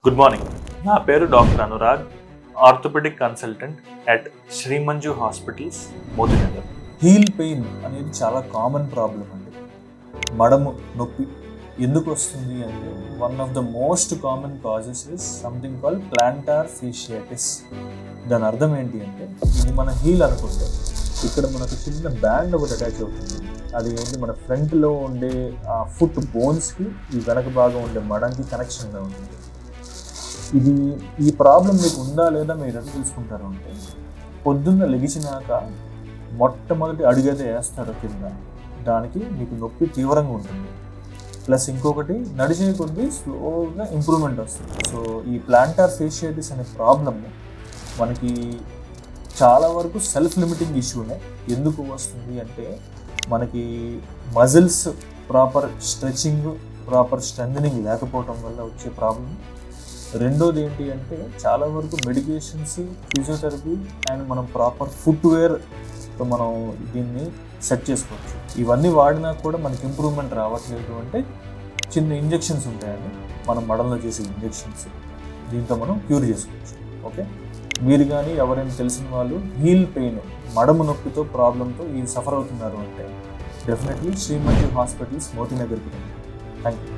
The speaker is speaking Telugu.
Good morning. నా పేరు doctor Anurag, orthopaedic consultant at Srimanju hospitals, Motinagar. Heel pain అనేది చాలా కామన్ ప్రాబ్లం అండి. మడము నొప్పి ఎందుకు వస్తుంది అంటే one of the most common causes is something called planter fasciitis. దాని అర్థం ఏంటి అంటే ఇది మన హీల్ అనుకుంటే ఇక్కడ మనకు చిన్న బ్యాండ్ ఒకటి అటాచ్ అవుతుంది. అది ఏంటి మన ఫ్రంట్లో ఉండే ఆ ఫుట్ బోన్స్కి ఈ వెనక భాగం ఉండే మడంకి కనెక్షన్గా ఉంటుంది. ఈ ప్రాబ్లం మీకు ఉందా లేదా మీరు ఎట్లా తెలుసుకుంటారు అంటే పొద్దున్న లెగిసినాక మొట్టమొదటి అడుగైతే వేస్తారో కింద దానికి మీకు నొప్పి తీవ్రంగా ఉంటుంది. ప్లస్ ఇంకొకటి నడిచే కొద్దీ స్లోగా ఇంప్రూవ్మెంట్ వస్తుంది. సో ఈ ప్లాంటార్ ఫేషియాటిస్ అనే ప్రాబ్లమ్ మనకి చాలా వరకు సెల్ఫ్ లిమిటింగ్ ఇష్యూనే. ఎందుకు వస్తుంది అంటే మనకి muscles proper stretching, proper strengthening లేకపోవటం వల్ల వచ్చే ప్రాబ్లం. రెండోది ఏంటి అంటే చాలా వరకు మెడికేషన్స్, ఫిజియోథెరపీ అండ్ మనం ప్రాపర్ ఫుట్వేర్తో మనం దీన్ని సెట్ చేసుకోవచ్చు. ఇవన్నీ వాడినా కూడా మనకి ఇంప్రూవ్మెంట్ రావట్లేదు అంటే చిన్న ఇంజెక్షన్స్ ఉంటాయండి, మనం మడంలో చేసే ఇంజెక్షన్స్. దీంతో మనం క్యూర్ చేసుకోవచ్చు. ఓకే, మీరు కానీ ఎవరైనా తెలిసిన వాళ్ళు హీల్ పెయిన్, మడము నొప్పితో ప్రాబ్లంతో ఈ సఫర్ అవుతున్నారు అంటే డెఫినెట్లీ శ్రీమంజు హాస్పిటల్స్, మోతీనగర్కి రండి. Thank you.